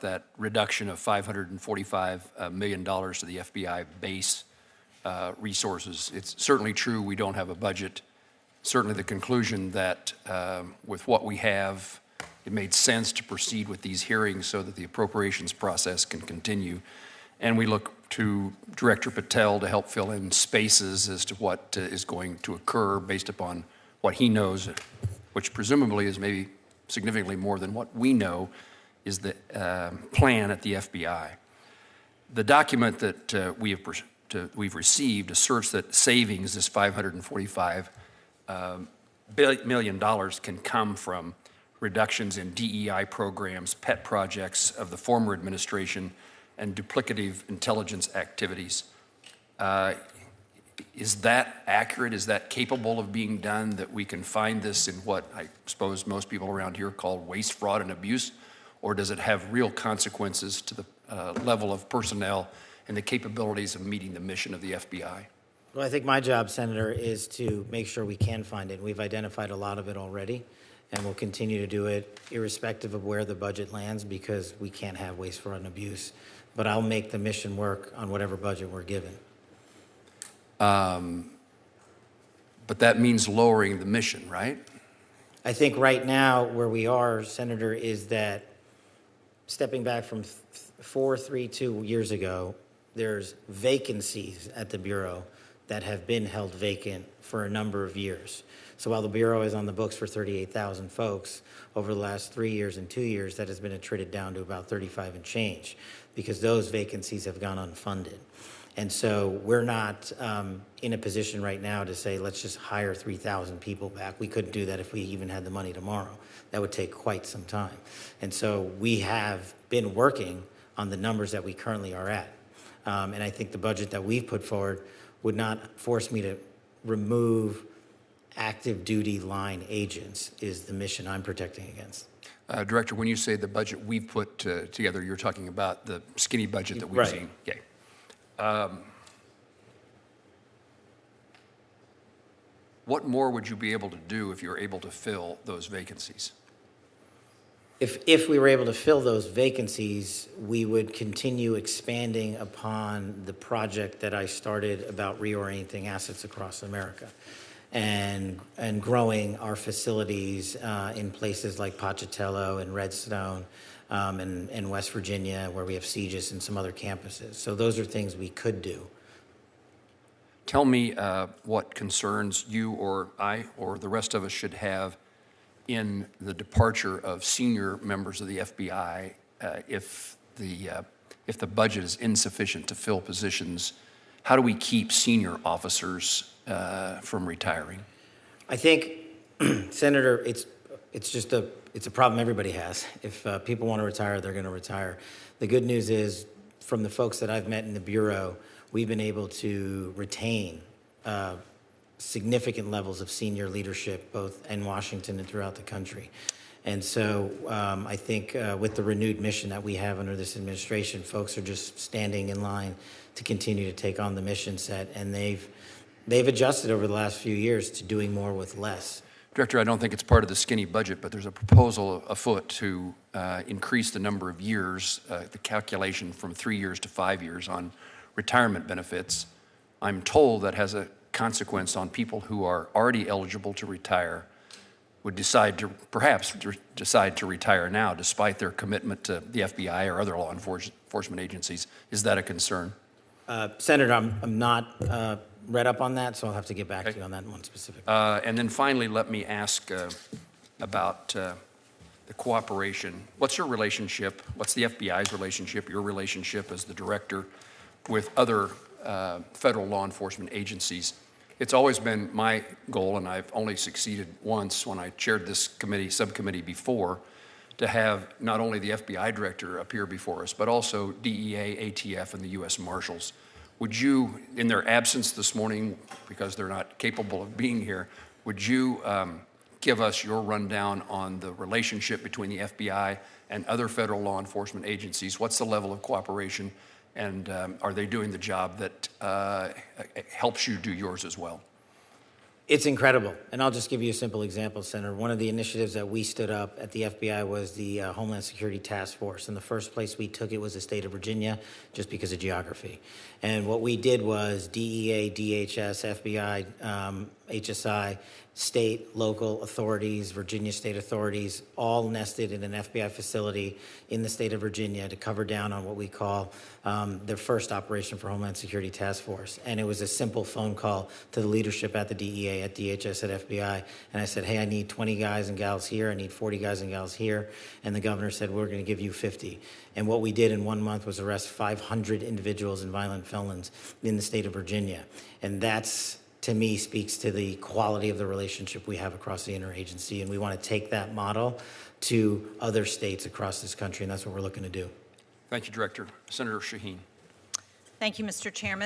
that reduction of $545 million to the FBI base resources. It's certainly true we don't have a budget. Certainly the conclusion that with what we have, it made sense to proceed with these hearings so that the appropriations process can continue. And we look to Director Patel to help fill in spaces as to what is going to occur based upon what he knows, which presumably is maybe significantly more than what we know is the plan at the FBI. The document that we've received asserts that savings, this $545 million, can come from reductions in DEI programs, pet projects of the former administration, and duplicative intelligence activities. Is that accurate? Is that capable of being done, that we can find this in what I suppose most people around here call waste, fraud, and abuse? Or does it have real consequences to the level of personnel and the capabilities of meeting the mission of the FBI? Well, I think my job, Senator, is to make sure we can find it. We've identified a lot of it already, and we'll continue to do it irrespective of where the budget lands, because we can't have waste, fraud, and abuse. But I'll make the mission work on whatever budget we're given. But that means lowering the mission, right? I think right now where we are, Senator, is that stepping back from 432 years ago, there's vacancies at the Bureau that have been held vacant for a number of years. So while the Bureau is on the books for 38,000 folks, over the last 3 years and 2 years, that has been attrited down to about 35 and change, because those vacancies have gone unfunded. And so we're not in a position right now to say, let's just hire 3,000 people back. We couldn't do that if we even had the money tomorrow. That would take quite some time. And so we have been working on the numbers that we currently are at. And I think the budget that we've put forward would not force me to remove active duty line agents, is the mission I'm protecting against. Director, when you say the budget we've put together, you're talking about the skinny budget that we've right. seen. Okay. What more would you be able to do if you're able to fill those vacancies? If we were able to fill those vacancies, we would continue expanding upon the project that I started about reorienting assets across America, and growing our facilities in places like Pocatello and Redstone and West Virginia, where we have CGIS and some other campuses. So those are things we could do. Tell me what concerns you or I or the rest of us should have in the departure of senior members of the FBI if the budget is insufficient to fill positions. How do we keep senior officers from retiring? I think, Senator, it's a problem everybody has. If people want to retire, they're going to retire. The good news is, from the folks that I've met in the Bureau, we've been able to retain significant levels of senior leadership, both in Washington and throughout the country. And so I think with the renewed mission that we have under this administration, folks are just standing in line to continue to take on the mission set, and they've adjusted over the last few years to doing more with less. Director, I don't think it's part of the skinny budget, but there's a proposal afoot to increase the number of years, the calculation from 3 years to 5 years on retirement benefits. I'm told that has a consequence on people who are already eligible to retire, would perhaps decide to retire now despite their commitment to the FBI or other law enforcement agencies. Is that a concern? Senator, I'm not read up on that, so I'll have to get back to you on that one specifically. And then finally, let me ask about the cooperation. What's your relationship? What's the FBI's relationship, your relationship as the director, with other federal law enforcement agencies? It's always been my goal, and I've only succeeded once when I chaired this subcommittee before, to have not only the FBI director appear before us, but also DEA, ATF, and the U.S. Marshals. Would you, in their absence this morning, because they're not capable of being here, would you give us your rundown on the relationship between the FBI and other federal law enforcement agencies? What's the level of cooperation? And are they doing the job that helps you do yours as well? It's incredible. And I'll just give you a simple example, Senator. One of the initiatives that we stood up at the FBI was the Homeland Security Task Force. And the first place we took it was the state of Virginia, just because of geography. And what we did was DEA, DHS, FBI, HSI, state, local authorities, Virginia state authorities, all nested in an FBI facility in the state of Virginia to cover down on what we call their first operation for Homeland Security Task Force. And it was a simple phone call to the leadership at the DEA, at DHS, at FBI. And I said, hey, I need 20 guys and gals here. I need 40 guys and gals here. And the governor said, we're going to give you 50. And what we did in 1 month was arrest 500 individuals and violent felons in the state of Virginia. And that's, to me, speaks to the quality of the relationship we have across the interagency. And we want to take that model to other states across this country. And that's what we're looking to do. Thank you, Director. Senator Shaheen. Thank you, Mr. Chairman.